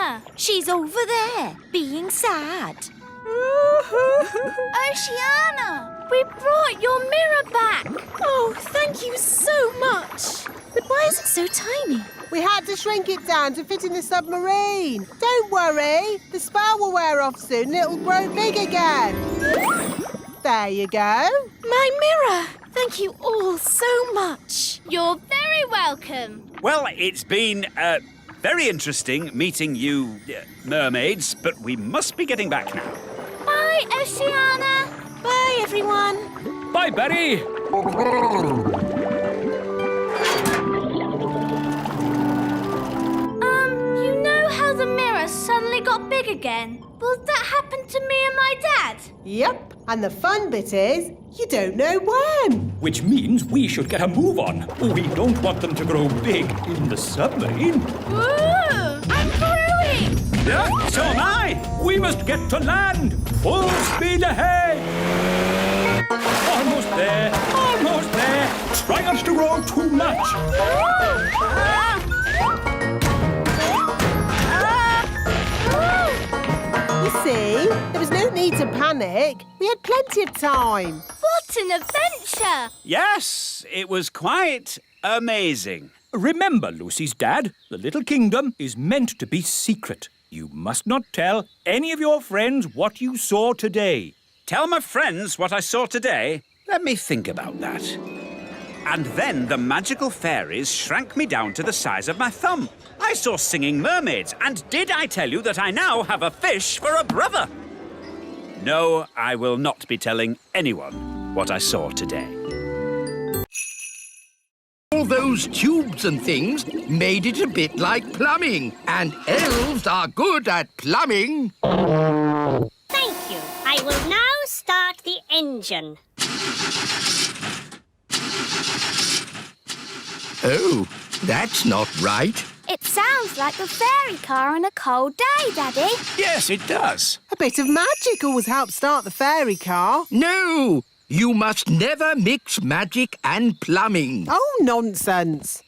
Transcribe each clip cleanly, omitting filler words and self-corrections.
Oceana? She's over there, being sad. Oceana, we brought your mirror back. Oh, thank you so much. But why is it so tiny? We had to shrink it down to fit in the submarine. Don't worry, the spell will wear off soon and it'll grow big again. There you go. My mirror. Thank you all so much. You're very welcome. Well, it's been very interesting meeting you mermaids, but we must be getting back now. Bye, Oceana. Bye, everyone. Bye, Betty. You know how the mirror suddenly got big again? Will that happen to me and my dad? Yep, and the fun bit is, you don't know when. Which means we should get a move on. We don't want them to grow big in the submarine. Ooh, I'm growing. Yeah, so am I. We must get to land. Full speed ahead. Almost there. Almost there. Try not to grow too much. You see, there was no need to panic. We had plenty of time. What an adventure. Yes, it was quite amazing. Remember, Lucy's dad, the little kingdom is meant to be secret. You must not tell any of your friends what you saw today. Tell my friends what I saw today? Let me think about that. And then the magical fairies shrank me down to the size of my thumb. I saw singing mermaids, and did I tell you that I now have a fish for a brother? No, I will not be telling anyone what I saw today. All those tubes and things made it a bit like plumbing, and elves are good at plumbing. Thank you. I will now start the engine. Oh, that's not right. It sounds like the fairy car on a cold day, Daddy. Yes, it does. A bit of magic always helps start the fairy car. No, you must never mix magic and plumbing. Oh, nonsense.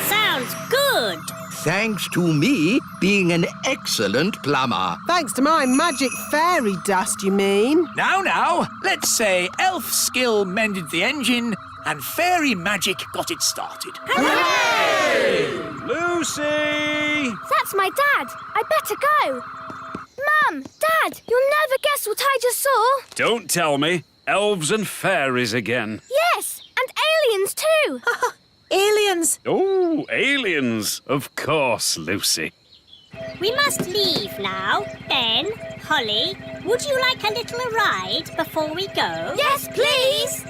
Sounds good. Thanks to me being an excellent plumber. Thanks to my magic fairy dust, you mean? Now, let's say elf skill mended the engine and fairy magic got it started. Hooray! Lucy! That's my dad. I better go. Mum, Dad, you'll never guess what I just saw. Don't tell me. Elves and fairies again. Yes, and aliens too. Aliens. Oh, aliens. Of course, Lucy. We must leave now. Ben, Holly, would you like a little ride before we go? Yes, please.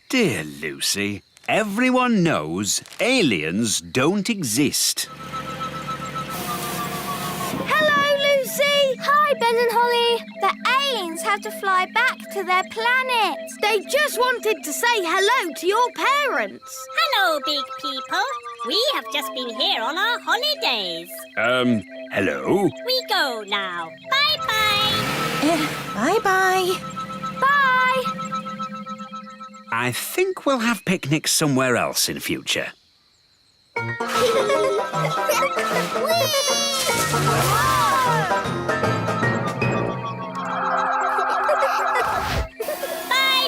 Dear Lucy, everyone knows aliens don't exist. Hello, Lucy. Hi, Ben and Holly. The aliens have to fly back to their planet. They just wanted to say hello to your parents. Hello, big people. We have just been here on our holidays. Hello? We go now. Bye-bye. Bye-bye. Bye. I think we'll have picnics somewhere else in future. Bye,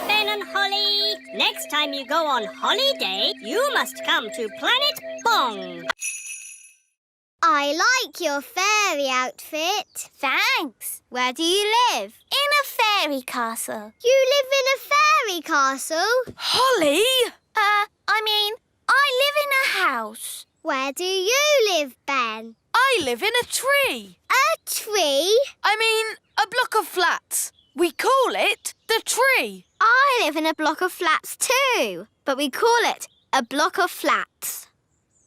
Ben and Holly. Next time you go on holiday, you must come to Planet Bong. I like your fairy outfit. Thanks. Where do you live? In a fairy castle. You live in a fairy castle? Holly! I live in a house. Where do you live, Ben? I live in a tree. A tree? I mean, a block of flats. We call it the tree. I live in a block of flats too, but we call it a block of flats.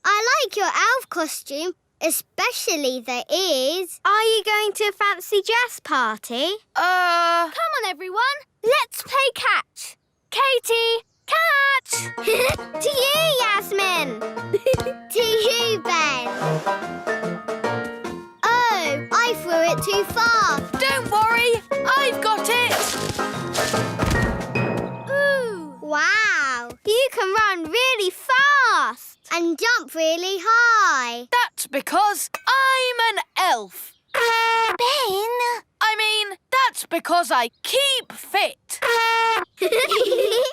I like your elf costume, especially the ears. Are you going to a fancy dress party? Come on, everyone. Let's play catch. Katie, catch! To you, Yasmin. To you, Ben. Oh, I threw it too far. Don't worry, I've got it. can run really fast. And jump really high. That's because I'm an elf. Ben! That's because I keep fit.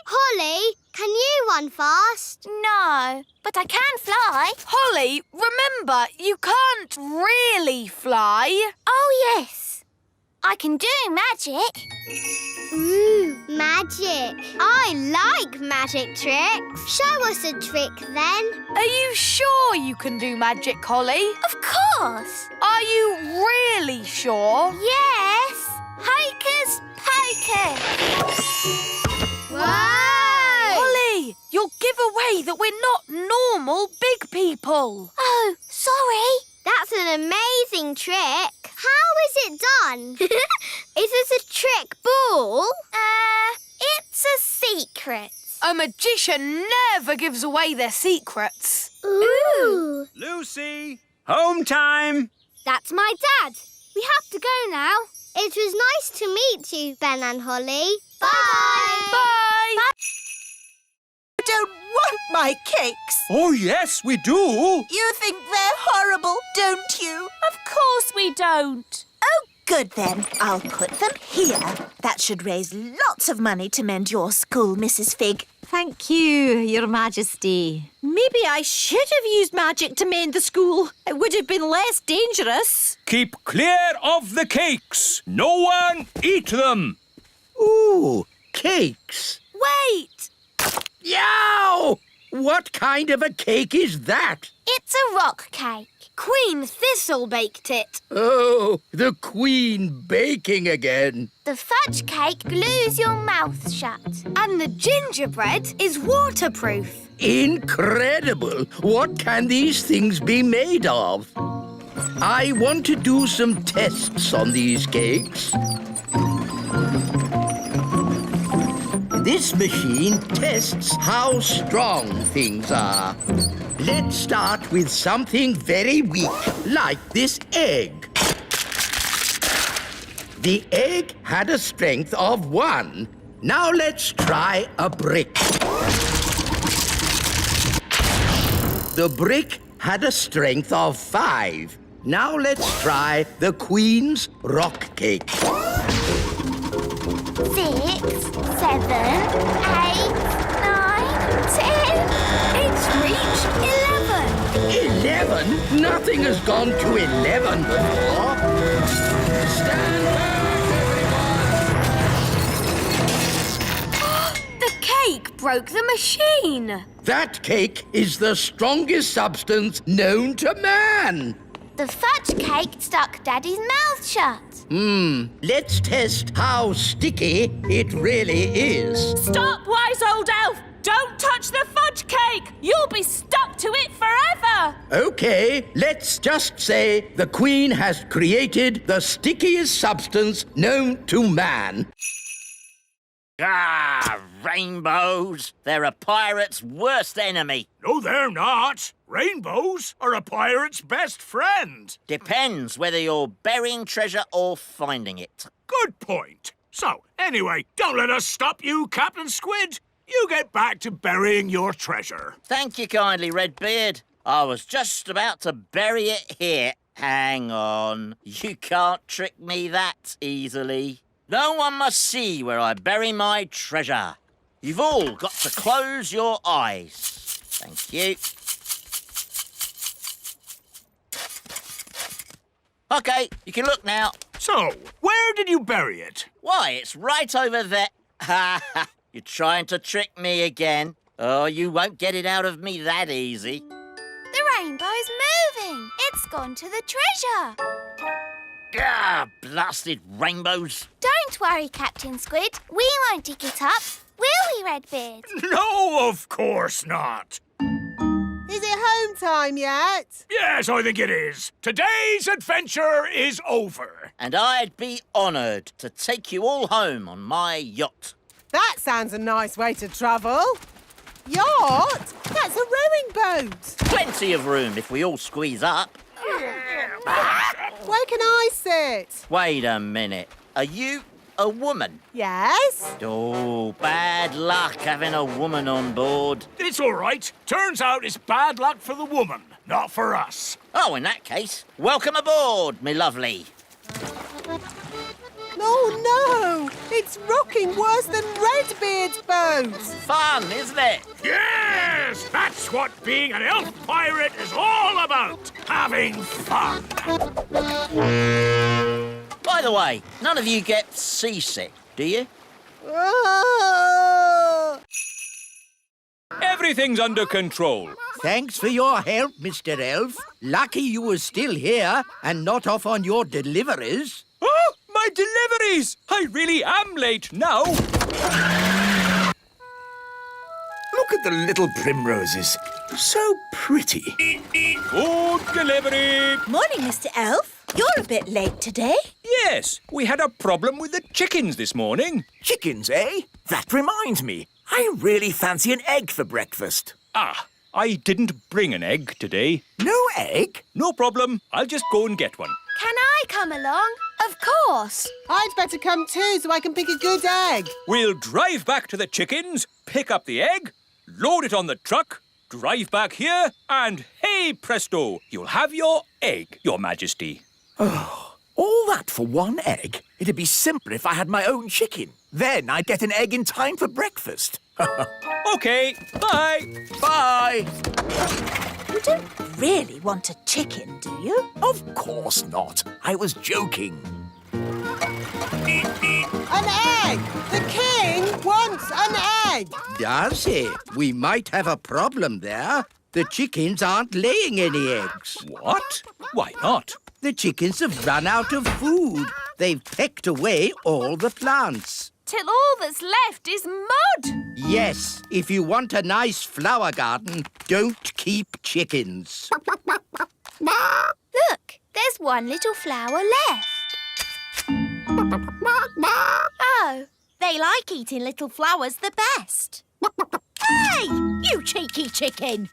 Holly, can you run fast? No, but I can fly. Holly, remember, you can't really fly. Oh, yes. I can do magic. Ooh, magic. I like magic tricks. Show us a trick then. Are you sure you can do magic, Holly? Of course. Are you really sure? Yes. Hocus pocus. Whoa! Holly, you'll give away that we're not normal big people. Oh, sorry. That's an amazing trick. How is it done? Is it a trick ball? It's a secret. A magician never gives away their secrets. Ooh. Lucy, home time. That's my dad. We have to go now. It was nice to meet you, Ben and Holly. Bye. Bye. I don't want my cakes. Oh, yes, we do. You think they're horrible, don't you? Of course we don't. Oh, good then. I'll put them here. That should raise lots of money to mend your school, Mrs. Fig. Thank you, Your Majesty. Maybe I should have used magic to mend the school. It would have been less dangerous. Keep clear of the cakes. No one eat them. Ooh, cakes. Wait. Yow! What kind of a cake is that? It's a rock cake. Queen Thistle baked it. Oh, the Queen baking again. The fudge cake glues your mouth shut. And the gingerbread is waterproof. Incredible! What can these things be made of? I want to do some tests on these cakes. This machine tests how strong things are. Let's start with something very weak, like this egg. The egg had a strength of 1. Now let's try a brick. The brick had a strength of 5. Now let's try the Queen's rock cake. 6, 7, 8, 9, 10. It's reached 11. 11? Nothing has gone to 11 before. Stand back, everyone! The cake broke the machine. That cake is the strongest substance known to man. The fudge cake stuck Daddy's mouth shut. Let's test how sticky it really is. Stop, wise old elf. Don't touch the fudge cake. You'll be stuck to it forever. Okay, let's just say the Queen has created the stickiest substance known to man. Ah, rainbows. They're a pirate's worst enemy. No, they're not. Rainbows are a pirate's best friend. Depends whether you're burying treasure or finding it. Good point. So, anyway, don't let us stop you, Captain Squid. You get back to burying your treasure. Thank you kindly, Redbeard. I was just about to bury it here. Hang on. You can't trick me that easily. No one must see where I bury my treasure. You've all got to close your eyes. Thank you. OK, you can look now. So, where did you bury it? Why, it's right over there. Ha ha! You're trying to trick me again. Oh, you won't get it out of me that easy. The rainbow's moving. It's gone to the treasure. Ah, blasted rainbows. Don't worry, Captain Squid. We won't dig it up. Will we, Redbeard? No, of course not. Is it home time yet? Yes, I think it is. Today's adventure is over. And I'd be honoured to take you all home on my yacht. That sounds a nice way to travel. Yacht? That's a rowing boat. Plenty of room if we all squeeze up. Where can I sit? Wait a minute. Are you a woman? Yes? Oh, bad luck having a woman on board. It's all right. Turns out it's bad luck for the woman, not for us. Oh, in that case, welcome aboard, me lovely. Oh, no! It's rocking worse than Redbeard's boat! Fun, isn't it? Yes! That's what being an elf pirate is all about. Having fun. By the way, none of you get seasick, do you? Oh! Everything's under control. Thanks for your help, Mr. Elf. Lucky you were still here and not off on your deliveries. Oh, my deliveries! I really am late now. Look at the little primroses. So pretty. Good delivery. Morning, Mr. Elf. You're a bit late today. Yes, we had a problem with the chickens this morning. Chickens, eh? That reminds me. I really fancy an egg for breakfast. Ah, I didn't bring an egg today. No egg? No problem. I'll just go and get one. Can I come along? Of course. I'd better come too so I can pick a good egg. We'll drive back to the chickens, pick up the egg, load it on the truck, drive back here, and hey presto, you'll have your egg, Your Majesty. Oh, all that for one egg? It'd be simpler if I had my own chicken. Then I'd get an egg in time for breakfast. OK, bye. Bye. You don't really want a chicken, do you? Of course not. I was joking. An egg! The king wants an egg! Does he? We might have a problem there. The chickens aren't laying any eggs. What? Why not? The chickens have run out of food. They've pecked away all the plants. Till all that's left is mud. Yes, if you want a nice flower garden, don't keep chickens. Look, there's one little flower left. Oh, they like eating little flowers the best. Hey, you cheeky chicken.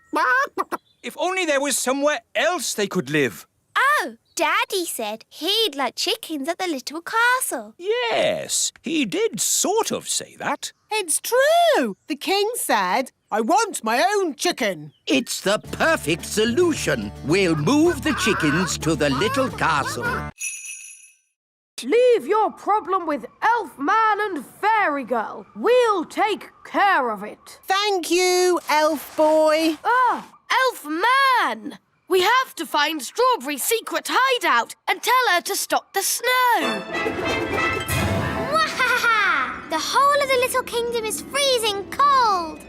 If only there was somewhere else they could live. Oh, Daddy said he'd like chickens at the little castle. Yes, he did sort of say that. It's true! The king said, I want my own chicken. It's the perfect solution. We'll move the chickens to the little castle. Leave your problem with Elf Man and Fairy Girl. We'll take care of it. Thank you, elf boy. Ah, Elf Man! We have to find Strawberry's secret hideout and tell her to stop the snow. Wahaha! The whole of the little kingdom is freezing cold.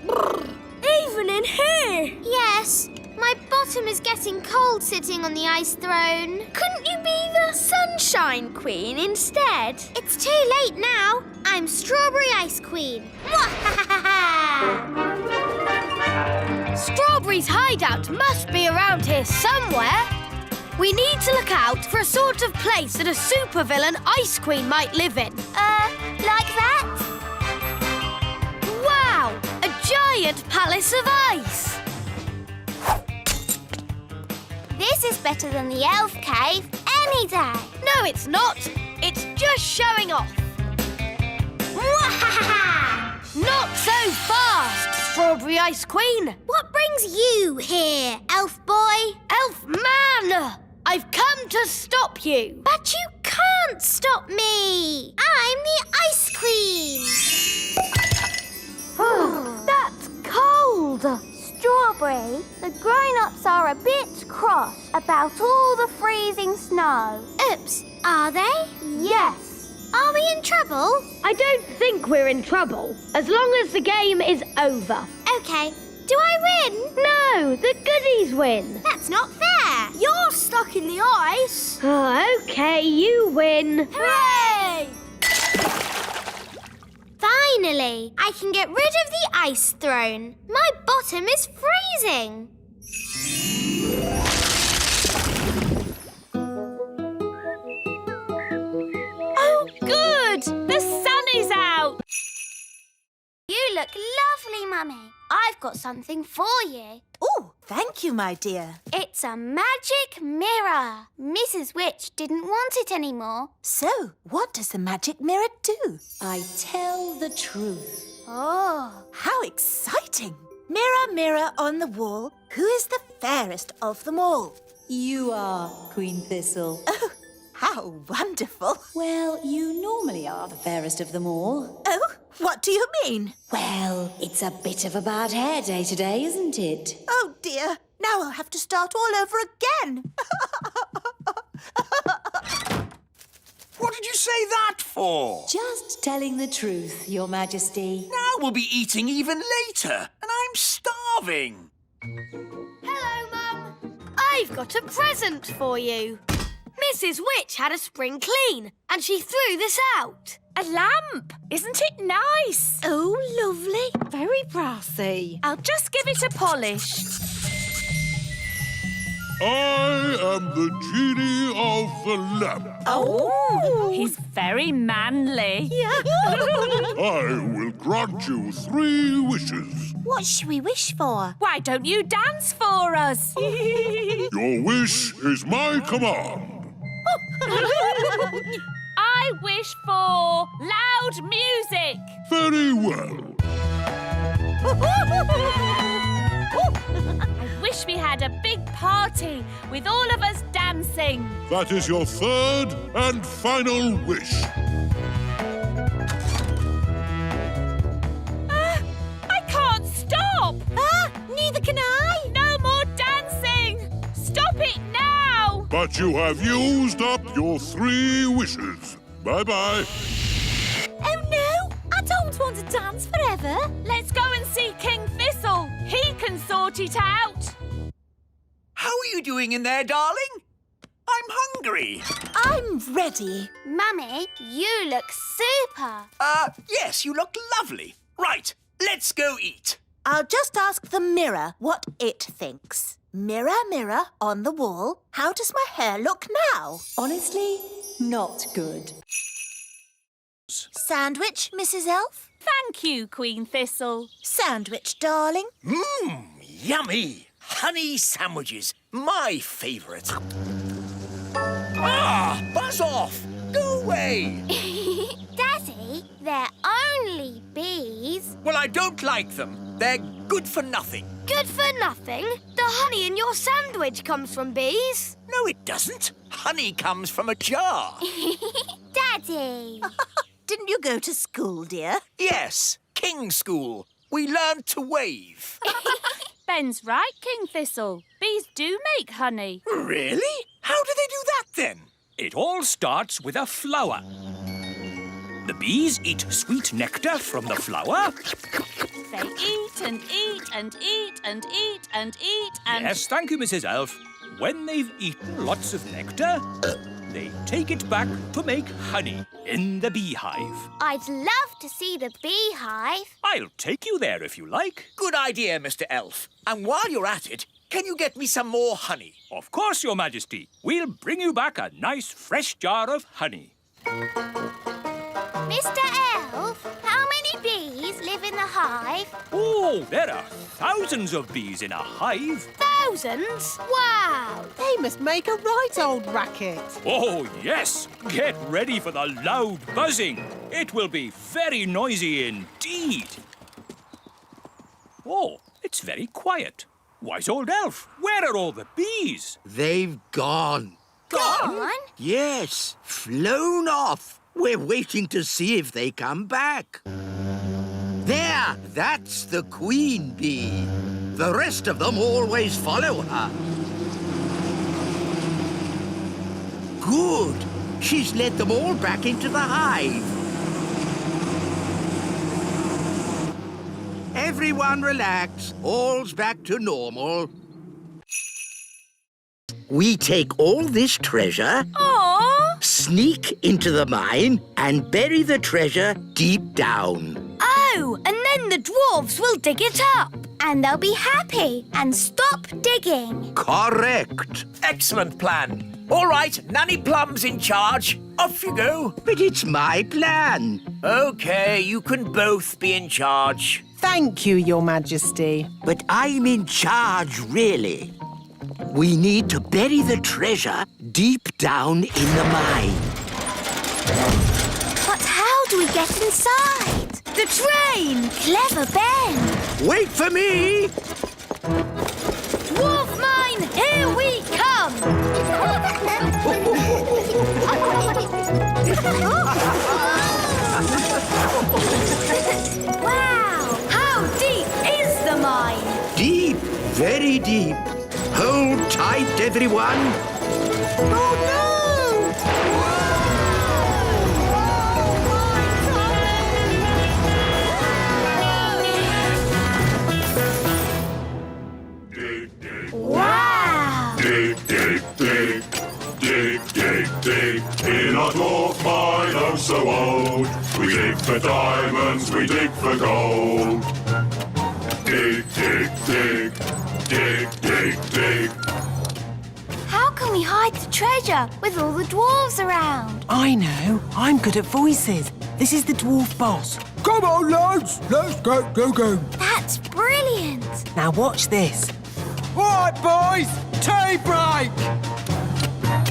Even in here? Yes, my bottom is getting cold sitting on the ice throne. Couldn't you be the Sunshine Queen instead? It's too late now. I'm Strawberry Ice Queen. Wahaha! Strawberry's hideout must be around here somewhere. We need to look out for a sort of place that a supervillain Ice Queen might live in. Like that? Wow! A giant palace of ice! This is better than the elf cave any day. No, it's not. It's just showing off. Wahaha! Not so fast, Strawberry Ice Queen. What brings you here, elf boy? Elf Man! I've come to stop you. But you can't stop me. I'm the Ice Queen. That's cold. Strawberry, the grown-ups are a bit cross about all the freezing snow. Oops, are they? Yes. Are we in trouble? I don't think we're in trouble, as long as the game is over. Okay. Do I win? No, the goodies win. That's not fair. You're stuck in the ice. Oh, OK, you win. Hooray! Finally, I can get rid of the ice throne. My bottom is freezing. Oh, good! The sun is out. You look lovely, Mummy. I've got something for you. Oh, Thank you, my dear. It's a magic mirror. Mrs. Witch didn't want it anymore. So, what does the magic mirror do? I tell the truth. Oh. How exciting! Mirror, mirror on the wall, who is the fairest of them all? You are, Queen Thistle. Oh, how wonderful! Well, you normally are the fairest of them all. Oh, what do you mean? Well, it's a bit of a bad hair day today, isn't it? Oh dear, now I'll have to start all over again. What did you say that for? Just telling the truth, Your Majesty. Now we'll be eating even later, and I'm starving. Hello, Mum. I've got a present for you. Mrs. Witch had a spring clean, and she threw this out. A lamp! Isn't it nice? Oh, lovely. Very brassy. I'll just give it a polish. I am the genie of the lamp. Oh, he's very manly. I will grant you 3 wishes. What should we wish for? Why don't you dance for us? Your wish is my command. I wish for loud music. Very well. I wish we had a big party with all of us dancing. That is your 3rd and final wish. I can't stop. Neither can I. No more dancing. Stop it now. But you have used up your 3 wishes. Bye-bye. Oh, no. I don't want to dance forever. Let's go and see King Thistle. He can sort it out. How are you doing in there, darling? I'm hungry. I'm ready. Mummy, you look super. Yes, you look lovely. Right, let's go eat. I'll just ask the mirror what it thinks. Mirror, mirror on the wall, how does my hair look now? Honestly, not good. Sandwich, Mrs. Elf? Thank you, Queen Thistle. Sandwich, darling? Yummy. Honey sandwiches, my favourite. Ah, buzz off. Go away. Daddy, they're only bees. Well, I don't like them. They're good for nothing. Good for nothing. The honey in your sandwich comes from bees. No, it doesn't. Honey comes from a jar. Daddy. Didn't you go to school, dear? Yes, King School. We learned to wave. Ben's right, King Thistle. Bees do make honey. Really? How do they do that, then? It all starts with a flower. The bees eat sweet nectar from the flower. They eat and eat and eat and eat and eat and... Yes, thank you, Mrs. Elf. When they've eaten lots of nectar, they take it back to make honey in the beehive. I'd love to see the beehive. I'll take you there if you like. Good idea, Mr. Elf. And while you're at it, can you get me some more honey? Of course, Your Majesty. We'll bring you back a nice fresh jar of honey. Mr. Elf, how many bees live in the hive? Oh, there are thousands of bees in a hive. Thousands? Wow. They must make a right old racket. Oh, yes. Get ready for the loud buzzing. It will be very noisy indeed. Oh, it's very quiet. Wise old elf, where are all the bees? They've gone. Gone? Yes, flown off. We're waiting to see if they come back. There, that's the queen bee. The rest of them always follow her. Good. She's led them all back into the hive. Everyone relax. All's back to normal. We take all this treasure, sneak into the mine, and bury the treasure deep down. Oh, and then the dwarves will dig it up. And they'll be happy and stop digging. Correct. Excellent plan. All right, Nanny Plum's in charge. Off you go. But it's my plan. OK, you can both be in charge. Thank you, Your Majesty. But I'm in charge, really. We need to bury the treasure deep down in the mine. But how do we get inside? The train! Clever Ben! Wait for me! Dwarf mine, here we come! Wow! How deep is the mine? Deep, very deep. Hold tight, everyone. Oh no! Wow! Dig, dig, dig. Dig, dig, dig. In our dwarf mine, oh so old. We dig for diamonds, we dig for gold. Dig, dig, dig. Dig, dig, dig. How can we hide the treasure with all the dwarves around? I know. I'm good at voices. This is the dwarf boss. Come on, lads. Let's go. That's brilliant! Now watch this. All right, boys. Tea break.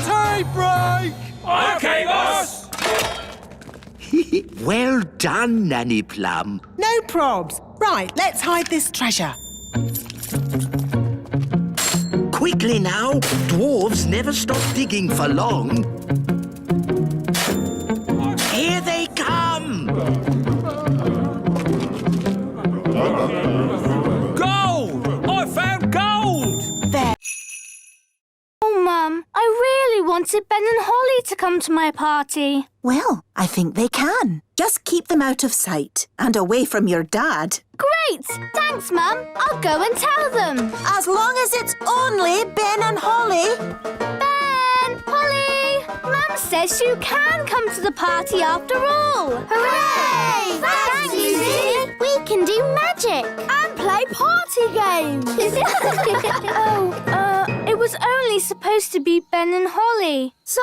Tea break. OK, boss! Well done, Nanny Plum. No probs. Right, let's hide this treasure. Quickly now. Dwarves never stop digging for long. Here they come! Gold! I found gold! Oh, Mum, I really wanted Ben and Holly to come to my party. Well, I think they can. Just keep them out of sight and away from your dad. Great! Thanks, Mum. I'll go and tell them. As long as it's only Ben and Holly. Ben! Holly! Mum says you can come to the party after all. Hooray! Thanks, Susie! We can do magic. And play party games. It was only supposed to be Ben and Holly. So,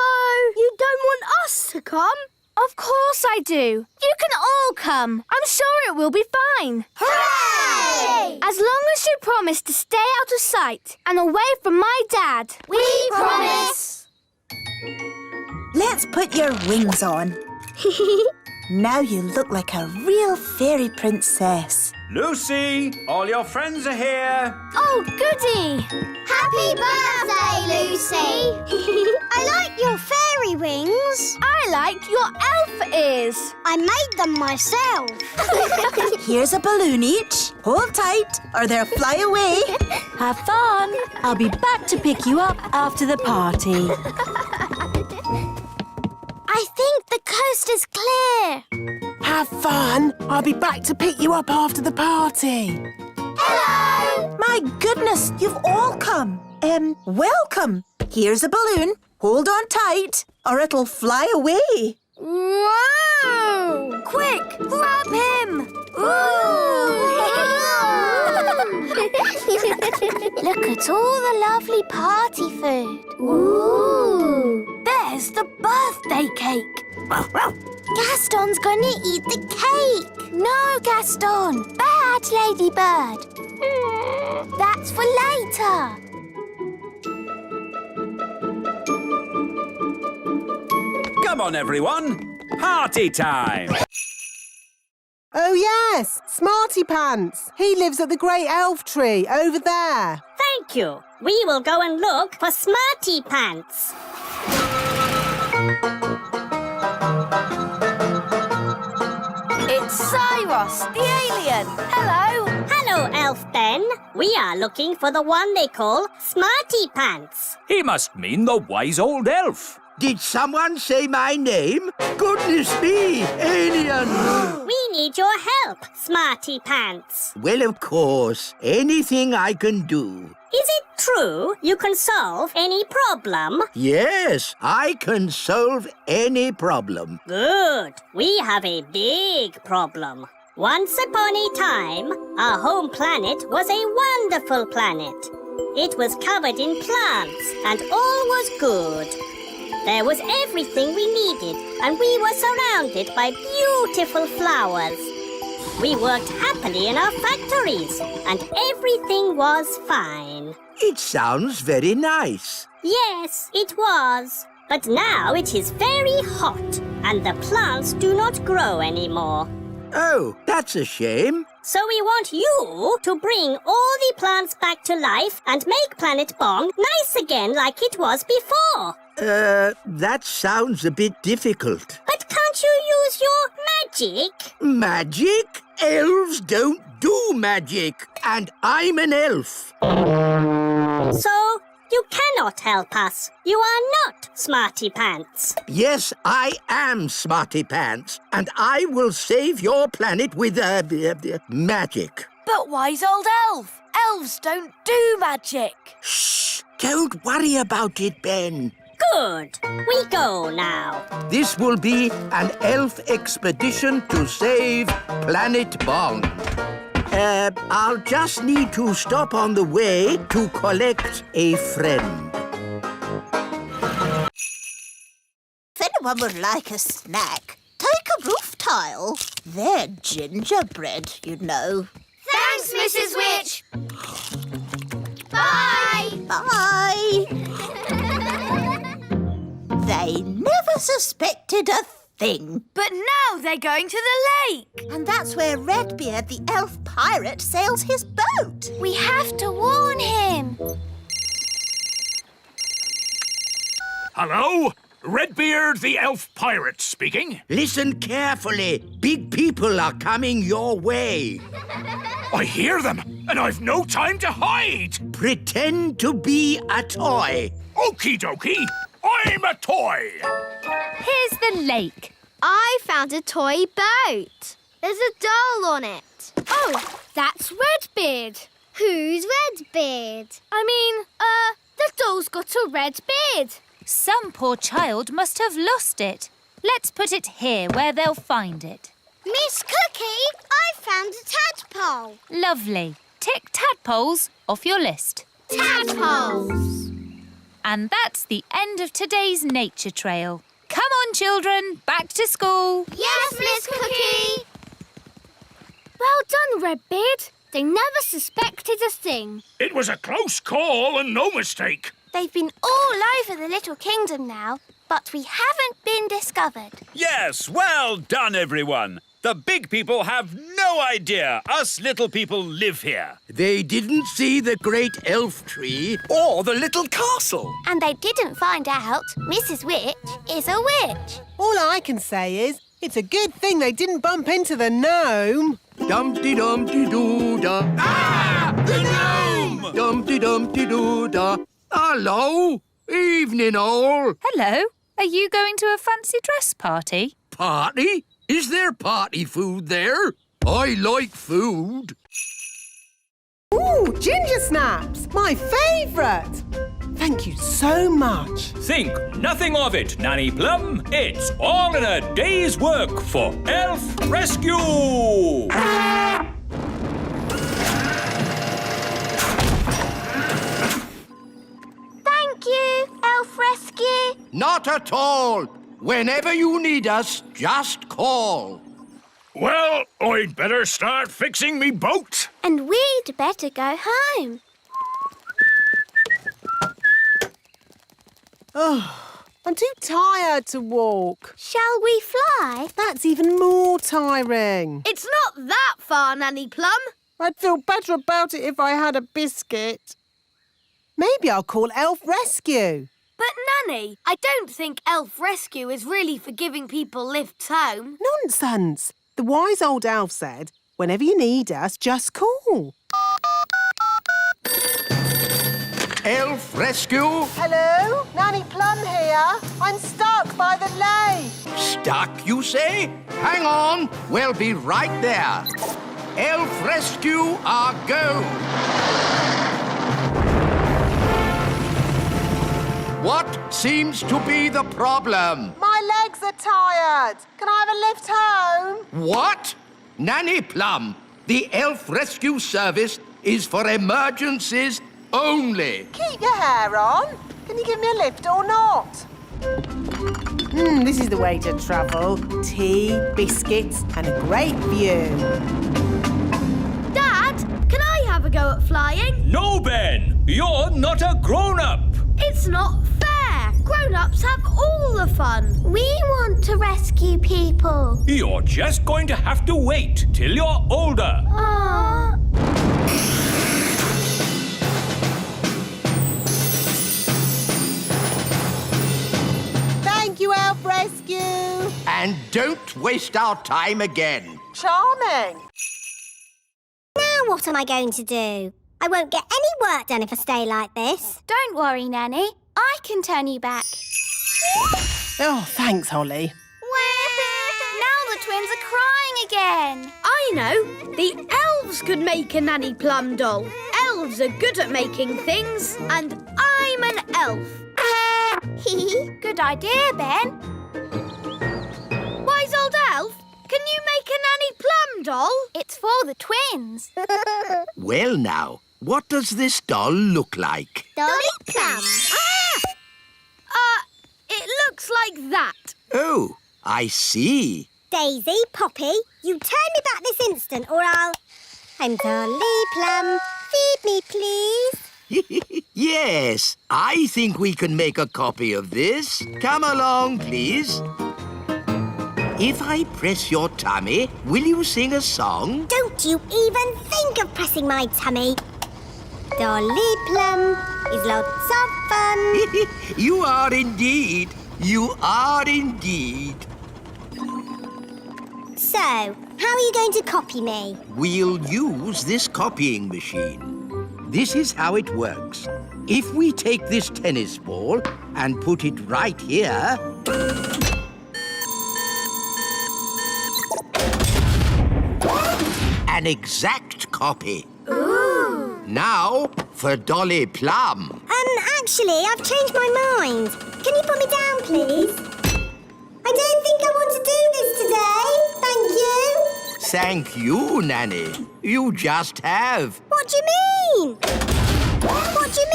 you don't want us to come? Of course I do. You can all come. I'm sure it will be fine. Hooray! As long as you promise to stay out of sight and away from my dad. We promise. Let's put your wings on. Now you look like a real fairy princess. Lucy, all your friends are here. Oh, goody! Happy birthday, Lucy! I like your fairy wings. I like your elf ears. I made them myself. Here's a balloon each. Hold tight or they'll fly away. Have fun. I'll be back to pick you up after the party. I think the coast is clear. Have fun. I'll be back to pick you up after the party. Hello! My goodness, you've all come. Welcome. Here's a balloon. Hold on tight or it'll fly away. Whoa! Quick, grab him! Look at all the lovely party food. Ooh! There's the birthday cake. Gaston's gonna eat the cake. No, Gaston. Bad, Ladybird. That's for later. Come on, everyone. Party time. Oh, yes. Smarty Pants. He lives at the great elf tree over there. Thank you. We will go and look for Smarty Pants. It's Cyrus, the alien. Hello. Hello, Elf Ben. We are looking for the one they call Smarty Pants. He must mean the wise old elf. Did someone say my name? Goodness me, alien! We need your help, Smarty Pants. Well, of course. Anything I can do. Is it true you can solve any problem? Yes, I can solve any problem. Good. We have a big problem. Once upon a time, our home planet was a wonderful planet. It was covered in plants and all was good. There was everything we needed and we were surrounded by beautiful flowers. We worked happily in our factories, and everything was fine. It sounds very nice. Yes, it was. But now it is very hot, and the plants do not grow anymore. Oh, that's a shame. So we want you to bring all the plants back to life and make Planet Bong nice again like it was before. That sounds a bit difficult. But can't you use your magic? Magic? Elves don't do magic, and I'm an elf. So you cannot help us. You are not Smarty Pants. Yes, I am Smarty Pants, and I will save your planet with magic. But wise old elf. Elves don't do magic. Shh! Don't worry about it, Ben. Good. We go now. This will be an elf expedition to save Planet Bong. I'll just need to stop on the way to collect a friend. If anyone would like a snack, take a roof tile. They're gingerbread, you know. Thanks, Mrs. Witch. Bye. Bye. They never suspected a thing. But now they're going to the lake. And that's where Redbeard, the elf pirate, sails his boat. We have to warn him. Hello? Redbeard, the elf pirate speaking. Listen carefully. Big people are coming your way. I hear them, and I've no time to hide. Pretend to be a toy. Okie dokie, I'm a toy. Here's the lake. I found a toy boat. There's a doll on it. Oh, that's Redbeard. Who's Redbeard? The doll's got a red beard. Some poor child must have lost it. Let's put it here where they'll find it. Miss Cookie, I found a tadpole. Lovely. Tick tadpoles off your list. Tadpoles. And that's the end of today's nature trail. Come on, children, back to school. Yes, Miss Cookie. Well done, Redbeard. They never suspected a thing. It was a close call and no mistake. They've been all over the Little Kingdom now, but we haven't been discovered. Yes, well done, everyone. The big people have no idea us little people live here. They didn't see the great elf tree Or the little castle. And they didn't find out Mrs. Witch is a witch. All I can say is, it's a good thing they didn't bump into the gnome. Dumpty-dumpty-doo-da. Ah! The gnome! Dumpty-dumpty-doo-da. Hello. Evening, all. Hello. Are you going to a fancy dress party? Party? Is there party food there? I like food. Ooh, ginger snaps! My favourite! Thank you so much. Think nothing of it, Nanny Plum. It's all in a day's work for Elf Rescue! Thank you, Elf Rescue. Not at all. Whenever you need us, just call. Well, I'd better start fixing me boat. And we'd better go home. Oh, I'm too tired to walk. Shall we fly? That's even more tiring. It's not that far, Nanny Plum. I'd feel better about it if I had a biscuit. Maybe I'll call Elf Rescue. But, Nanny, I don't think Elf Rescue is really for giving people lifts home. Nonsense. The wise old elf said, whenever you need us, just call. Elf Rescue? Hello? Nanny Plum here. I'm stuck by the lake. Stuck, you say? Hang on. We'll be right there. Elf Rescue, our go. What seems to be the problem? My legs are tired. Can I have a lift home? What? Nanny Plum, the Elf Rescue Service is for emergencies only. Keep your hair on. Can you give me a lift or not? This is the way to travel. Tea, biscuits and a great view. at flying. No, Ben! You're not a grown-up! It's not fair. Grown-ups have all the fun. We want to rescue people. You're just going to have to wait till you're older. Aww. Thank you, Elf Rescue. And don't waste our time again. Charming. Now what am I going to do? I won't get any work done if I stay like this. Don't worry, Nanny. I can turn you back. Oh, thanks, Holly. Now the twins are crying again. I know. The elves could make a Nanny Plum doll. Elves are good at making things, and I'm an elf. Good idea, Ben. Wise old elf, can you make a Nanny Plum doll? It's for the twins. Well now, what does this doll look like? Dolly Plum. It looks like that. Oh, I see. Daisy, Poppy, you turn me back this instant or I'm Dolly Plum. Feed me, please. Yes, I think we can make a copy of this. Come along, please. If I press your tummy, will you sing a song? Don't you even think of pressing my tummy. Dolly Plum is lots of fun. You are indeed. You are indeed. So, how are you going to copy me? We'll use this copying machine. This is how it works. If we take this tennis ball and put it right here... An exact copy. Ooh. Now for Dolly Plum. Actually, I've changed my mind. Can you put me down, please? I don't think I want to do this today. Thank you. Thank you, Nanny. You just have. What do you mean? What do you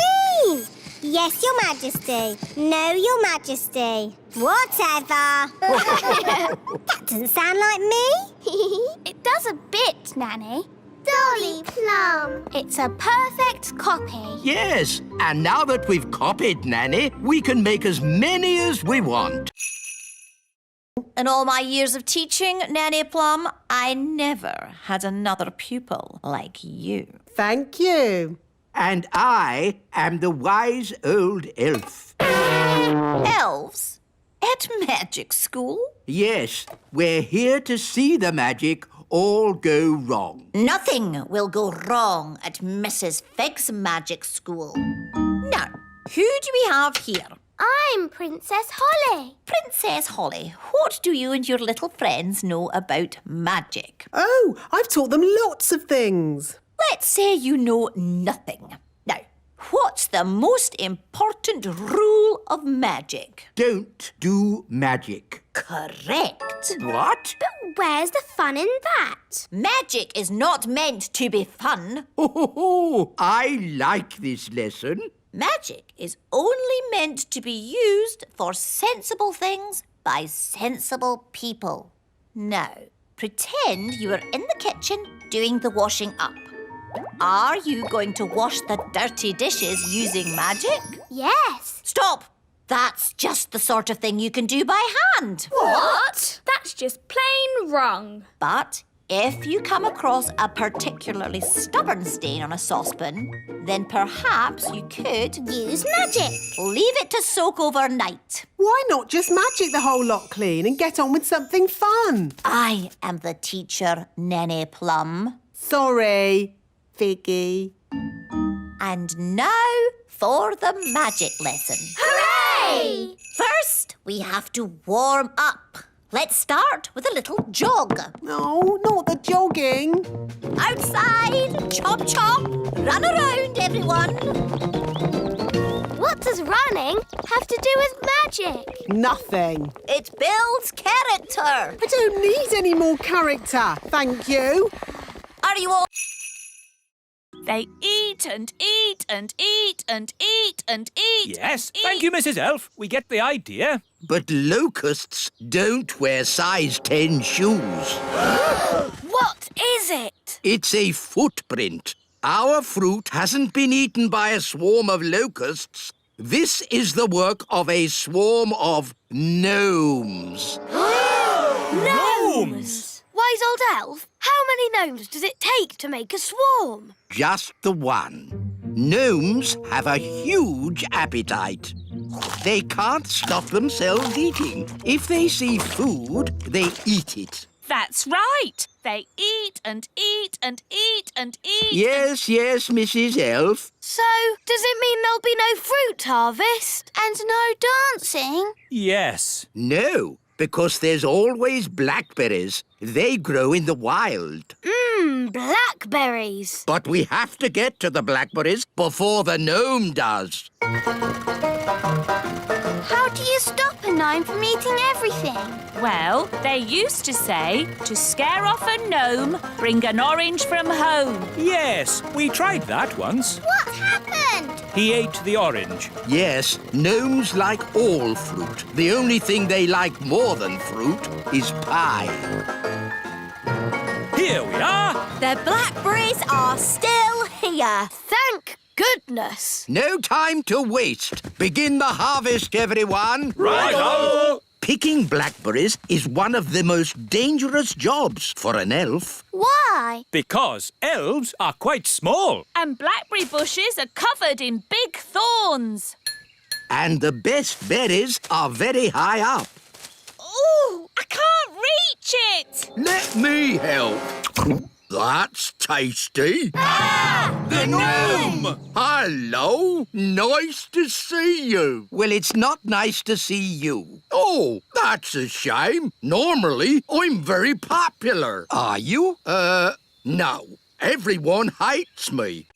mean? Yes, Your Majesty. No, Your Majesty. Whatever. That doesn't sound like me. It does a bit, Nanny. Dolly Plum. It's a perfect copy. Yes, and now that we've copied Nanny, we can make as many as we want. In all my years of teaching, Nanny Plum, I never had another pupil like you. Thank you. And I am the wise old elf. Elves? At magic school? Yes, we're here to see the magic all go wrong. Nothing will go wrong at Mrs. Fig's magic school. Now, who do we have here? I'm Princess Holly. Princess Holly, what do you and your little friends know about magic? Oh, I've taught them lots of things. Let's say you know nothing. Now, what's the most important rule of magic? Don't do magic. Correct. What? But where's the fun in that? Magic is not meant to be fun. Oh, I like this lesson. Magic is only meant to be used for sensible things by sensible people. Now, pretend you are in the kitchen doing the washing up. Are you going to wash the dirty dishes using magic? Yes. Stop! That's just the sort of thing you can do by hand. What? That's just plain wrong. But if you come across a particularly stubborn stain on a saucepan, then perhaps you could use magic. Leave it to soak overnight. Why not just magic the whole lot clean and get on with something fun? I am the teacher, Nanny Plum. Sorry, Figgy. And now for the magic lesson. Hooray! First, we have to warm up. Let's start with a little jog. No, not the jogging. Outside, chop chop, run around everyone. What does running have to do with magic? Nothing. It builds character. I don't need any more character, thank you. Are you all... They eat and eat and eat and eat and eat. Yes, thank you, Mrs. Elf. We get the idea. But locusts don't wear size 10 shoes. What is it? It's a footprint. Our fruit hasn't been eaten by a swarm of locusts. This is the work of a swarm of gnomes. Gnomes! Wise old elf, how many gnomes does it take to make a swarm? Just the one. Gnomes have a huge appetite. They can't stop themselves eating. If they see food, they eat it. That's right. They eat and eat and eat and eat. Yes, Mrs. Elf. So, does it mean there'll be no fruit harvest? And no dancing? Yes. No, because there's always blackberries. They grow in the wild. Blackberries. But we have to get to the blackberries before the gnome does. How do you stop a gnome from eating everything? Well, they used to say, to scare off a gnome, bring an orange from home. Yes, we tried that once. What happened? He ate the orange. Yes, gnomes like all fruit. The only thing they like more than fruit is pie. Here we are. The blackberries are still here. Thank goodness. No time to waste. Begin the harvest, everyone. Righto! Picking blackberries is one of the most dangerous jobs for an elf. Why? Because elves are quite small. And blackberry bushes are covered in big thorns. And the best berries are very high up. Ooh, I can't reach it. Let me help. That's tasty. The gnome! Hello. Nice to see you. Well, it's not nice to see you. Oh, that's a shame. Normally, I'm very popular. Are you? No. Everyone hates me.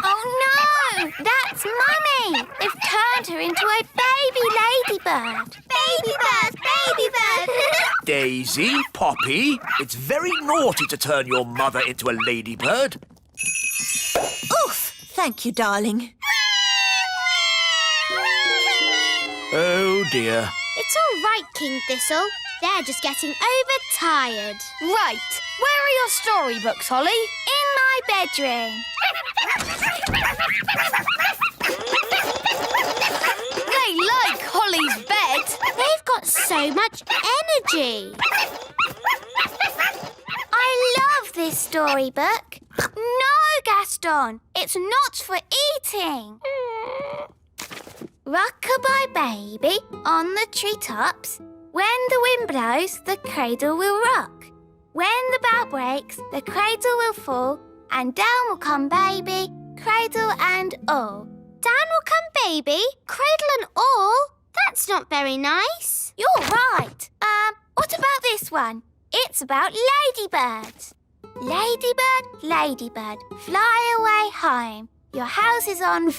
Oh no! That's Mummy! They've turned her into a baby ladybird. Baby bird! Baby bird! Daisy, Poppy, it's very naughty to turn your mother into a ladybird. Oof! Thank you, darling. Oh, dear. It's all right, King Thistle. They're just getting overtired. Right. Where are your storybooks, Holly? In my bedroom. They like Holly's bed. They've got so much energy. I love this storybook. No, Gaston, it's not for eating. Rock-a-bye baby on the treetops. When the wind blows, the cradle will rock. When the bough breaks, the cradle will fall, and down will come baby, cradle and all. Down will come baby, cradle and all? That's not very nice. You're right. What about this one? It's about ladybirds. Ladybird, ladybird, fly away home. Your house is on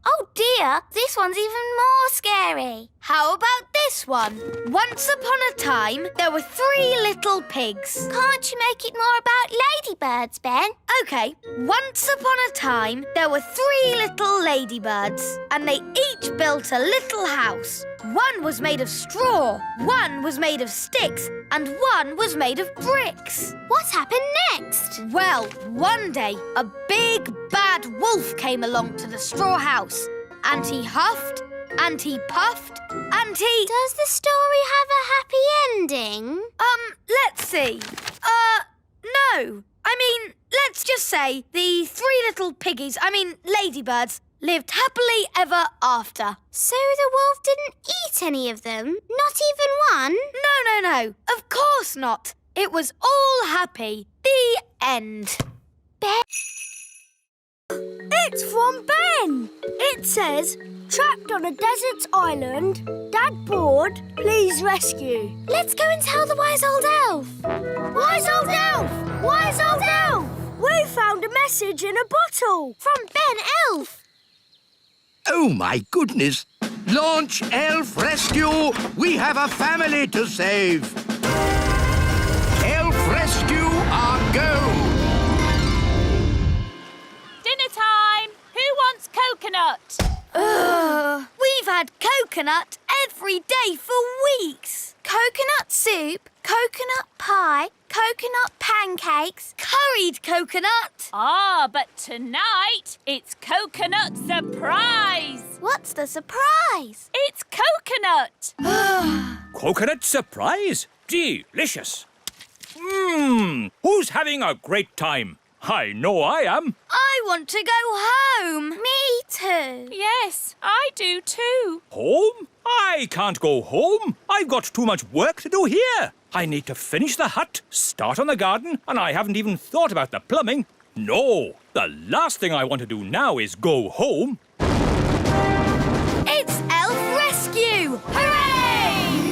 Oh dear, this one's even more scary. How about this one? Once upon a time, there were 3 little pigs. Can't you make it more about ladybirds, Ben? OK, once upon a time, there were 3 little ladybirds, and they each built a little house. One was made of straw, one was made of sticks, and one was made of bricks. What happened next? Well, one day, a big, bad wolf came along to the straw house, and he huffed, and he puffed, and he... Does the story have a happy ending? Let's see. No. I mean, let's just say the 3 little piggies, ladybirds, lived happily ever after. So the wolf didn't eat any of them? Not even one? No. Of course not. It was all happy. The end. Ben? It's from Ben. It says, trapped on a desert island, Dad bored, please rescue. Let's go and tell the wise old elf. Wise old elf! Wise old elf! We found a message in a bottle. From Ben Elf. Oh, my goodness. Launch Elf Rescue! We have a family to save. Elf Rescue, our go! Dinner time! Who wants coconut? We've had coconut every day for weeks. Coconut soup, coconut pie, coconut pancakes, curried coconut. Ah, but tonight it's coconut surprise. What's the surprise? It's coconut. Coconut surprise? Delicious. Who's having a great time? I know I am. I want to go home. Me too. Yes, I do too. Home? I can't go home. I've got too much work to do here. I need to finish the hut, start on the garden, and I haven't even thought about the plumbing. No, the last thing I want to do now is go home. It's Elf Rescue! Hooray!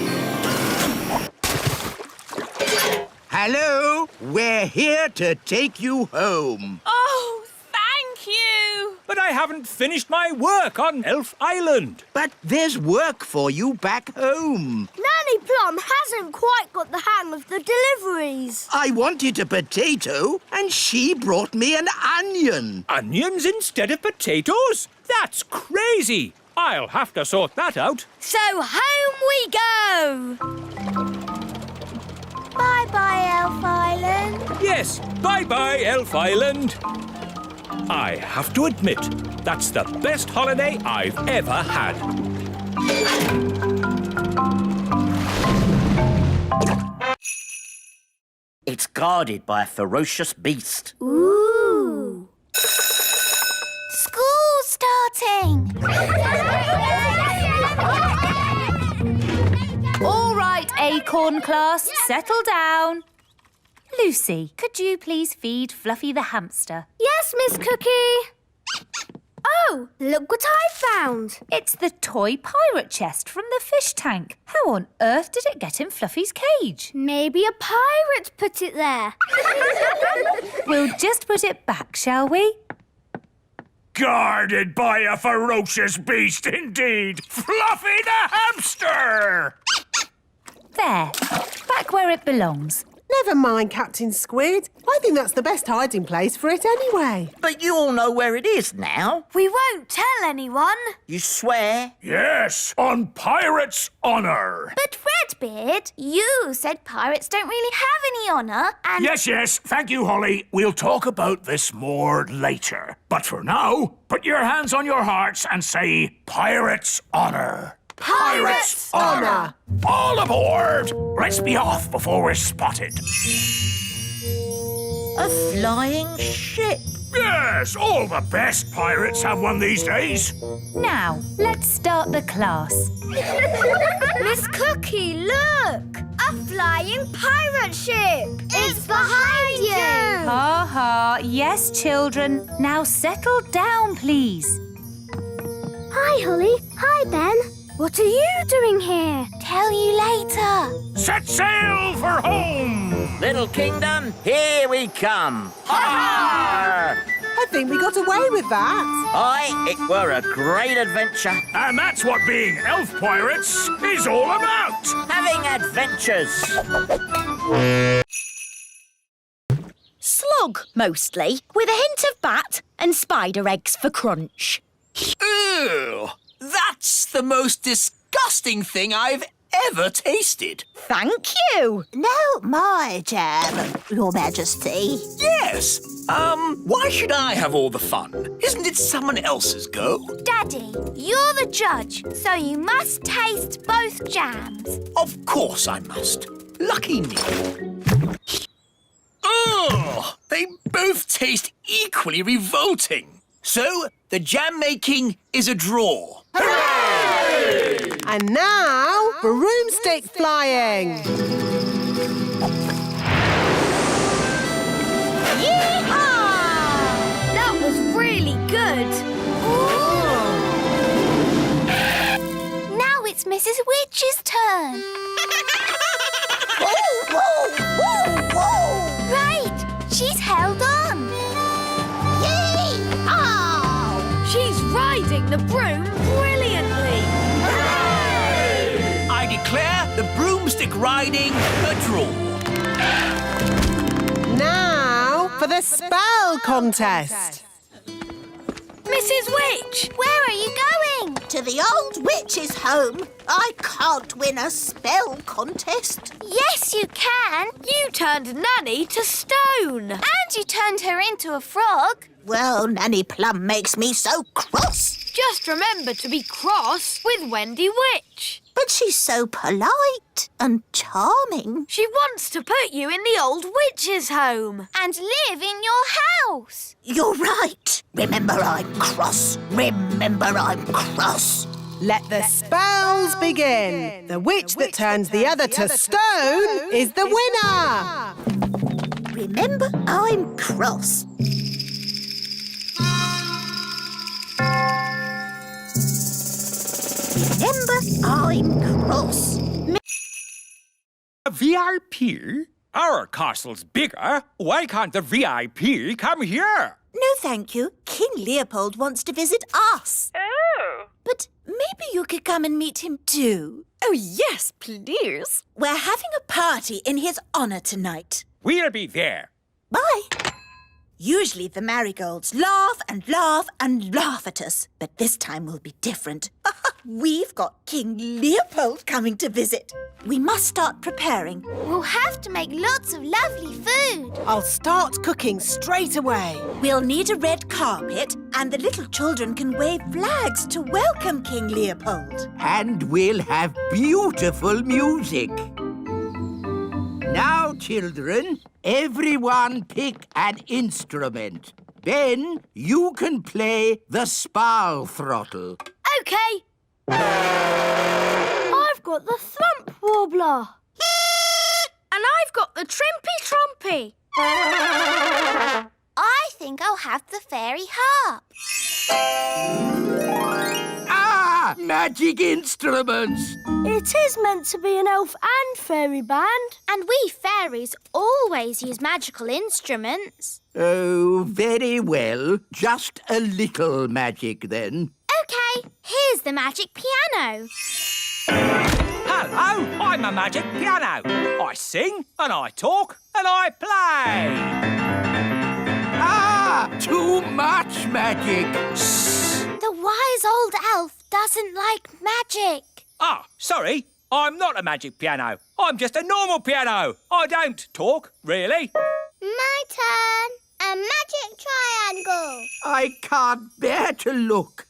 Hello, we're here to take you home. Oh, thank you. But I haven't finished my work on Elf Island. But there's work for you back home. Nanny Plum hasn't quite got the hang of the deliveries. I wanted a potato, and she brought me an onion. Onions instead of potatoes? That's crazy. I'll have to sort that out. So home we go! Bye-bye, Elf Island. Yes, bye-bye, Elf Island. I have to admit, that's the best holiday I've ever had. It's guarded by a ferocious beast. Ooh. School's starting. All right, Acorn class, settle down. Lucy, could you please feed Fluffy the hamster? Yes, Miss Cookie. Oh, look what I found. It's the toy pirate chest from the fish tank. How on earth did it get in Fluffy's cage? Maybe a pirate put it there. We'll just put it back, shall we? Guarded by a ferocious beast indeed! Fluffy the hamster! There, back where it belongs. Never mind, Captain Squid. I think that's the best hiding place for it anyway. But you all know where it is now. We won't tell anyone. You swear? Yes, on pirate's honour. But Redbeard, you said pirates don't really have any honour and... Yes, thank you, Holly. We'll talk about this more later. But for now, put your hands on your hearts and say pirate's honour. Pirate's honour. All aboard! Let's be off before we're spotted. A flying ship. Yes, all the best pirates have one these days. Now, let's start the class. Miss Cookie, look! A flying pirate ship! It's behind you! Ha. Yes, children. Now settle down, please. Hi, Holly. Hi, Ben. What are you doing here? Tell you later. Set sail for home! Little kingdom, here we come. Ha! I think we got away with that. Aye, it were a great adventure. And that's what being elf pirates is all about. Having adventures. Slug, mostly, with a hint of bat and spider eggs for crunch. Ew! That's the most disgusting thing I've ever tasted. Thank you. No, my jam, Your Majesty. Yes. Why should I have all the fun? Isn't it someone else's go? Daddy, you're the judge, so you must taste both jams. Of course I must. Lucky me. Ugh! They both taste equally revolting. So, the jam making is a draw. Hooray! And now, broomstick flying. Yee-haw! That was really good. Ooh. Now it's Mrs. Witch's turn. Whoa, whoa, whoa, whoa! Right, she's held on. Yee-haw! She's riding the broom brilliantly. Hooray! I declare the broomstick riding a draw. Now for the spell contest. Miss Mrs. Witch! Where are you going? To the old witch's home. I can't win a spell contest. Yes, you can. You turned Nanny to stone. And you turned her into a frog. Well, Nanny Plum makes me so cross. Just remember to be cross with Wendy Witch. But she's so polite and charming. She wants to put you in the old witch's home. And live in your house. You're right. Remember, I'm cross. Remember, I'm cross. Let the spells begin. The witch that turns the other to stone is the winner. Remember, I'm cross. Remember, I'm cross. A VIP? Our castle's bigger. Why can't the VIP come here? No, thank you. King Leopold wants to visit us. Oh. But maybe you could come and meet him too. Oh, yes, please. We're having a party in his honour tonight. We'll be there. Bye. Usually the marigolds laugh and laugh and laugh at us, but this time will be different. We've got King Leopold coming to visit. We must start preparing. We'll have to make lots of lovely food. I'll start cooking straight away. We'll need a red carpet, and the little children can wave flags to welcome King Leopold. And we'll have beautiful music. Now, children, everyone pick an instrument. Ben, you can play the spal throttle. OK. I've got the thump warbler. And I've got the trimpy trompy. I think I'll have the fairy harp. Ah! Magic instruments! It is meant to be an elf and fairy band. And we fairies always use magical instruments. Oh, very well. Just a little magic, then. OK, here's the magic piano. Hello, I'm a magic piano. I sing and I talk and I play. Ah! Too much magic! The wise old elf doesn't like magic. Ah, sorry, I'm not a magic piano. I'm just a normal piano. I don't talk, really. My turn. A magic triangle. I can't bear to look.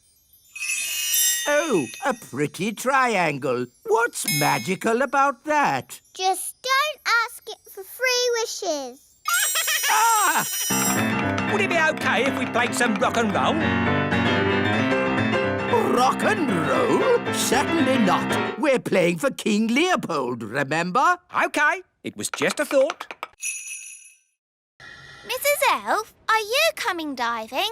Oh, a pretty triangle. What's magical about that? Just don't ask it for 3 wishes. Ah! Would it be OK if we played some rock and roll? Rock and roll? Certainly not. We're playing for King Leopold, remember? OK, it was just a thought. Mrs. Elf, are you coming diving?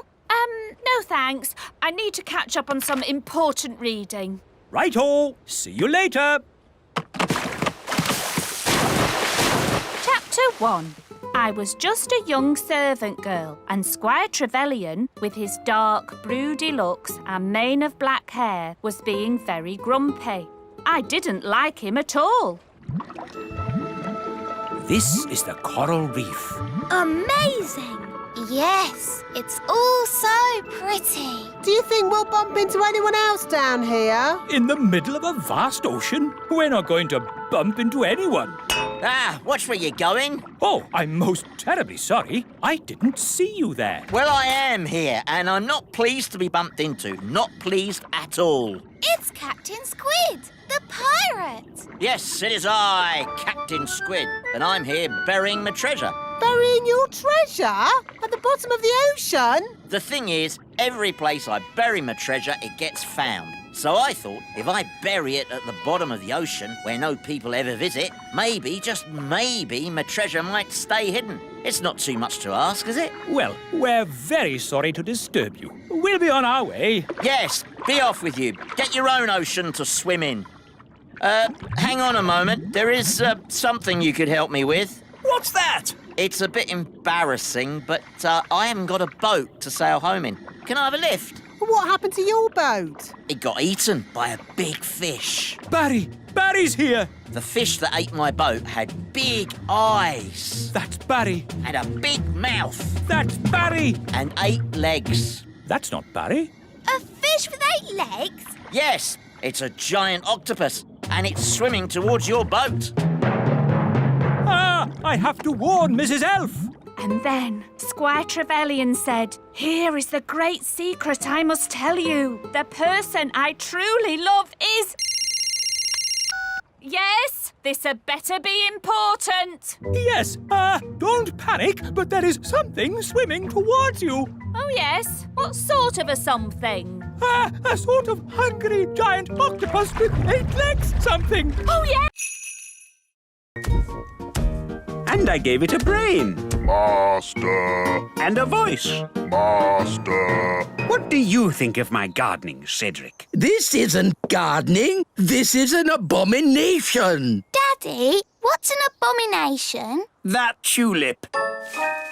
No thanks. I need to catch up on some important reading. Right-o. See you later. Chapter 1. I was just a young servant girl, and Squire Trevelyan, with his dark, broody looks and mane of black hair, was being very grumpy. I didn't like him at all. This is the coral reef. Amazing! Yes, it's all so pretty. Do you think we'll bump into anyone else down here? In the middle of a vast ocean? We're not going to bump into anyone. Ah, watch where you're going. Oh, I'm most terribly sorry. I didn't see you there. Well, I am here, and I'm not pleased to be bumped into. Not pleased at all. It's Captain Squid, the pirate. Yes, it is I, Captain Squid, and I'm here burying my treasure. Burying your treasure? At the bottom of the ocean? The thing is, every place I bury my treasure, it gets found. So I thought, if I bury it at the bottom of the ocean, where no people ever visit, maybe, just maybe, my treasure might stay hidden. It's not too much to ask, is it? Well, we're very sorry to disturb you. We'll be on our way. Yes, be off with you. Get your own ocean to swim in. Hang on a moment. There is something you could help me with. What's that? It's a bit embarrassing, but I haven't got a boat to sail home in. Can I have a lift? What happened to your boat? It got eaten by a big fish. Barry's here. The fish that ate my boat had big eyes. That's Barry. And a big mouth. That's Barry. And 8 legs. That's not Barry. A fish with 8 legs? Yes, it's a giant octopus, and it's swimming towards your boat. Ah, I have to warn Mrs. Elf. And then Squire Trevelyan said, "Here is the great secret I must tell you. The person I truly love is..." Yes, this had better be important. Yes, don't panic, but there is something swimming towards you. Oh, yes? What sort of a something? A sort of hungry giant octopus with 8 legs something. Oh, yeah? And I gave it a brain. Master. And a voice. Master. What do you think of my gardening, Cedric? This isn't gardening. This is an abomination. Daddy, what's an abomination? That tulip.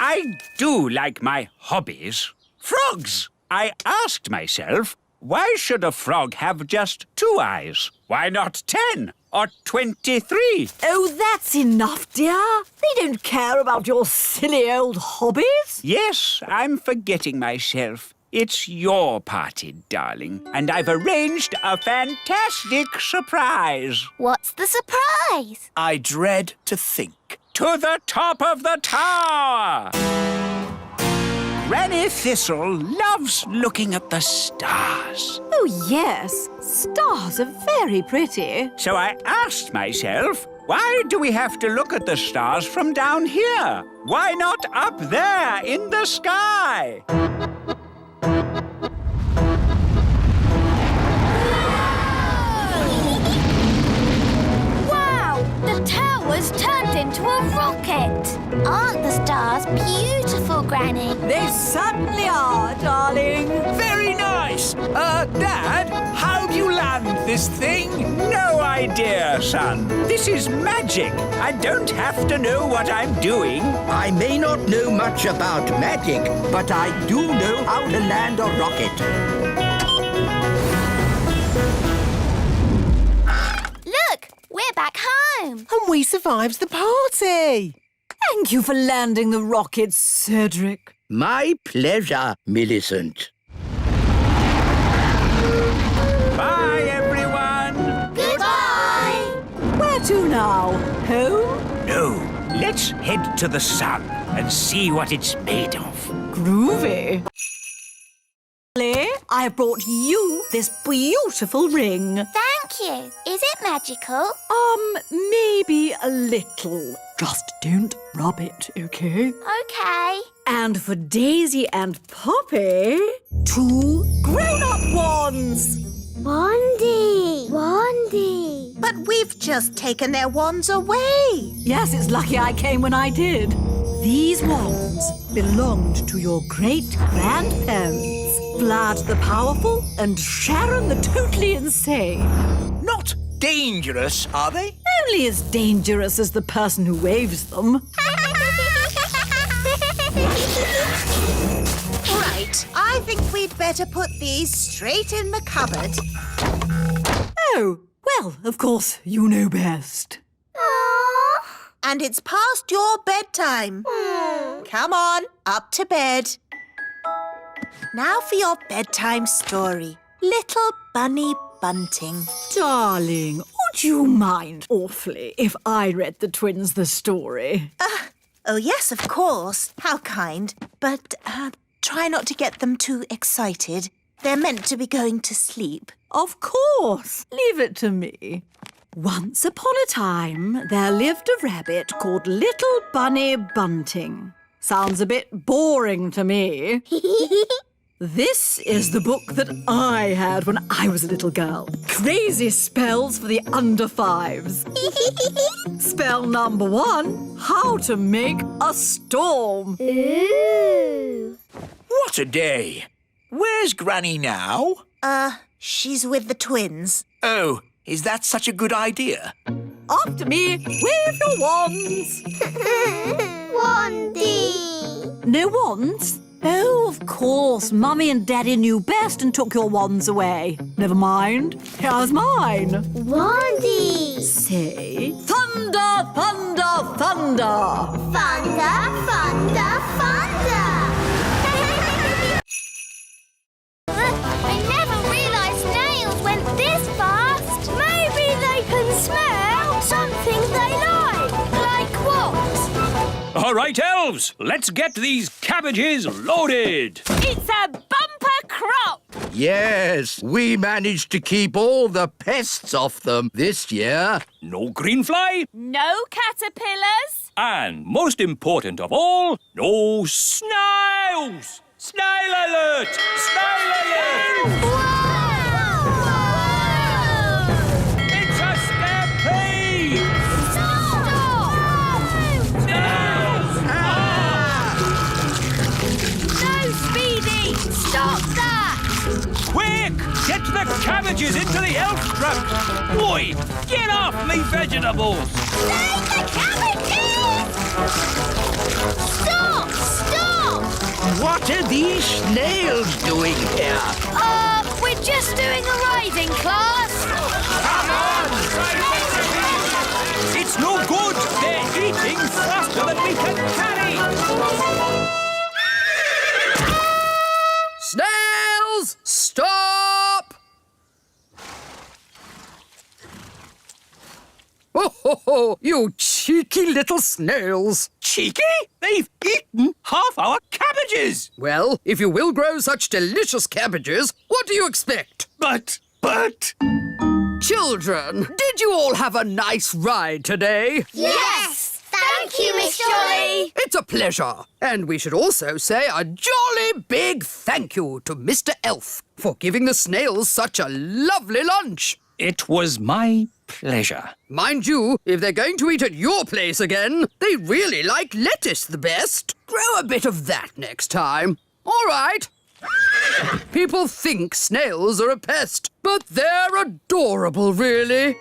I do like my hobbies. Frogs! I asked myself, why should a frog have just 2 eyes? Why not 10 or 23? Oh, that's enough, dear. They don't care about your silly old hobbies. Yes, I'm forgetting myself. It's your party, darling, and I've arranged a fantastic surprise. What's the surprise? I dread to think. To the top of the tower! Granny Thistle loves looking at the stars. Oh, yes. Stars are very pretty. So I asked myself, why do we have to look at the stars from down here? Why not up there in the sky? Wow! The tower's turned into a rocket. Aren't the stars beautiful, Granny? They certainly are, darling. Very nice. Dad, how do you land this thing? No idea, son. This is magic. I don't have to know what I'm doing. I may not know much about magic, but I do know how to land a rocket. Look, we're back home. And we survived the party. Thank you for landing the rocket, Cedric. My pleasure, Millicent. Bye, everyone. Goodbye. Where to now? Home? No, let's head to the sun and see what it's made of. Groovy. I have brought you this beautiful ring. Thank you. Is it magical? Maybe a little. Just don't rub it, okay? Okay. And for Daisy and Poppy, 2 grown-up wands. Wandy. But we've just taken their wands away. Yes, it's lucky I came when I did. These wands belonged to your great-grandparents, Vlad the Powerful and Sharon the Totally Insane. Not dangerous, are they? Only as dangerous as the person who waves them. Right, I think we'd better put these straight in the cupboard. Oh, well, of course, you know best. And it's past your bedtime. Come on, up to bed. Now for your bedtime story. Little Bunny Bunting. Darling, would you mind awfully if I read the twins the story? Oh, yes, of course. How kind. But try not to get them too excited. They're meant to be going to sleep. Of course. Leave it to me. Once upon a time, there lived a rabbit called Little Bunny Bunting. Sounds a bit boring to me. This is the book that I had when I was a little girl. Crazy spells for the under 5s. Spell number 1, how to make a storm. Ooh. What a day. Where's Granny now? She's with the twins. Oh, is that such a good idea? After me, wave your wands. Wandy. No wands? Oh, of course. Mummy and Daddy knew best and took your wands away. Never mind. Here's mine. Wandy. Say, thunder, thunder, thunder. Thunder, thunder, thunder. All right, elves, let's get these cabbages loaded. It's a bumper crop! Yes, we managed to keep all the pests off them this year. No greenfly, No caterpillars. and most important of all, no snails. Snail alert! Snail alert! It's a stampede! No, Speedy! Stop that! Quick! Get the cabbages into the elf truck! Boy, get off me vegetables! Save the cabbages! Stop! Stop! What are these snails doing here? We're just doing a riding class. Come on! It's no good! They're eating faster than we can carry! Snails, stop! Oh, ho, ho, you cheeky little snails. Cheeky? They've eaten half our cabbages! Well, if you will grow such delicious cabbages, what do you expect? But... Children, did you all have a nice ride today? Yes! Thank you, Miss Jolly! It's a pleasure. And we should also say a jolly big thank you to Mr. Elf for giving the snails such a lovely lunch. It was my pleasure. Mind you, if they're going to eat at your place again, they really like lettuce the best. Grow a bit of that next time. All right. People think snails are a pest, but they're adorable, really.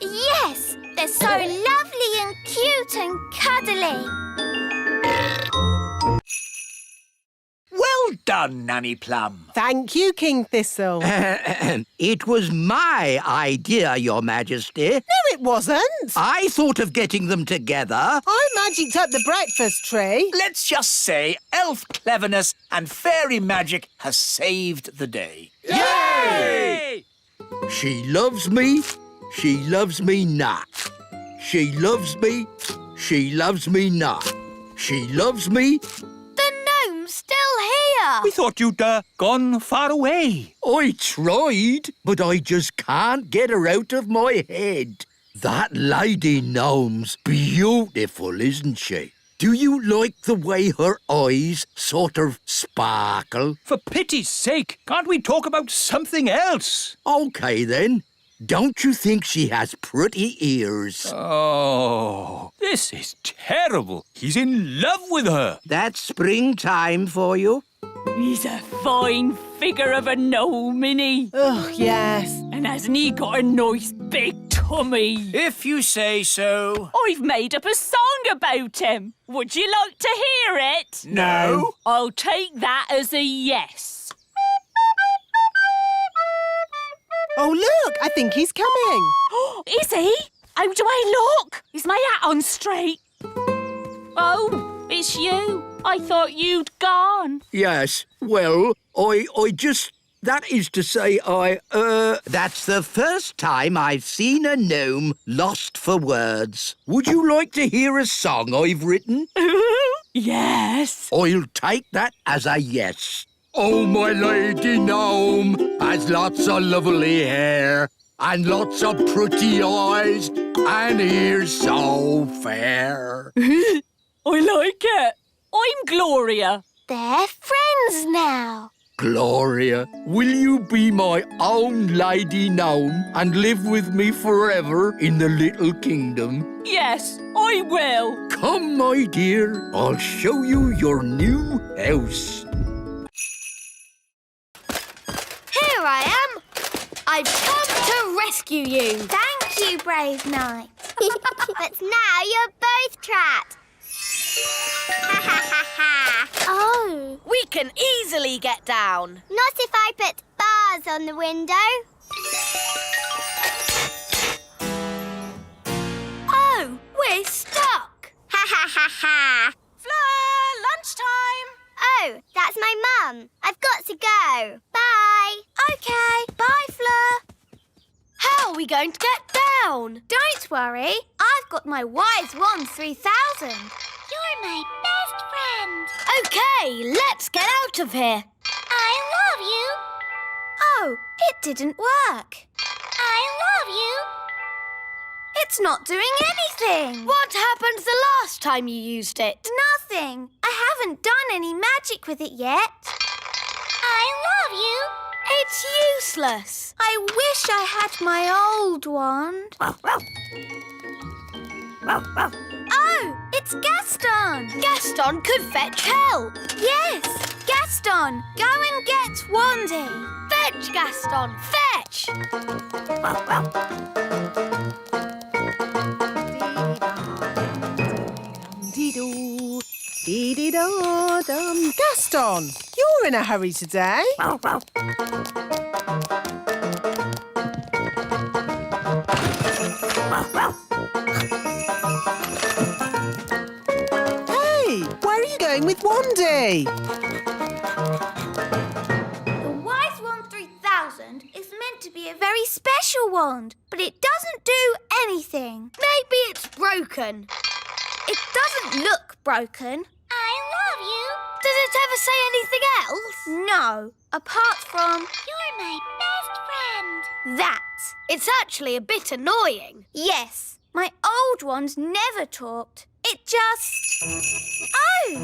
Yes, they're so lovely and cute and cuddly. Well done, Nanny Plum. Thank you, King Thistle. It was my idea, Your Majesty. No, it wasn't. I thought of getting them together. I magicked up the breakfast tree. Let's just say elf cleverness and fairy magic has saved the day. Yay! She loves me. She loves me not. She loves me. She loves me not. She loves me. The gnome's still here. We thought you'd gone far away. I tried, but I just can't get her out of my head. That lady gnome's beautiful, isn't she? Do you like the way her eyes sort of sparkle? For pity's sake, can't we talk about something else? OK, then. Don't you think she has pretty ears? Oh, this is terrible. He's in love with her. That's springtime for you. He's a fine figure of a gnome, isn't he? Oh, yes. And hasn't he got a nice big tummy? If you say so. I've made up a song about him. Would you like to hear it? No. I'll take that as a yes. Oh, look, I think he's coming. Is he? How do I look? Is my hat on straight? Oh, it's you. I thought you'd gone. Yes, well, I just... That is to say, That's the first time I've seen a gnome lost for words. Would you like to hear a song I've written? Yes. I'll take that as a yes. Oh, my lady gnome has lots of lovely hair and lots of pretty eyes and ears so fair. I like it. I'm Gloria. They're friends now. Gloria, will you be my own lady gnome and live with me forever in the little kingdom? Yes, I will. Come, my dear, I'll show you your new house. Here I am. I've come to rescue you. Thank you, brave knight. But now you're both trapped. Ha ha ha ha. Oh. We can easily get down. Not if I put bars on the window. Oh, we're stuck. Ha ha ha ha. Fleur, lunchtime. Oh, that's my mum. I've got to go. Bye. OK. Bye, Fleur. How are we going to get down? Don't worry. I've got my Wise Wand 3000. my best friend. Okay, let's get out of here. I love you. Oh, it didn't work. I love you. It's not doing anything. What happened the last time you used it? Nothing. I haven't done any magic with it yet. I love you. It's useless. I wish I had my old wand. Oh, it's Gaston. Gaston could fetch help. Yes, Gaston, go and get Wandy. Fetch, Gaston, fetch. Dee-doo, dee-dee-da-dum. Gaston, you're in a hurry today. Hey, where are you going with Wandy? The Wise Wand 3000 is meant to be a very special wand, but it doesn't do anything. Maybe it's broken. It doesn't look broken. I love you. Does it ever say anything else? No, apart from... You're my best friend. that. It's actually a bit annoying. Yes, my old wand never talked. It just... Oh,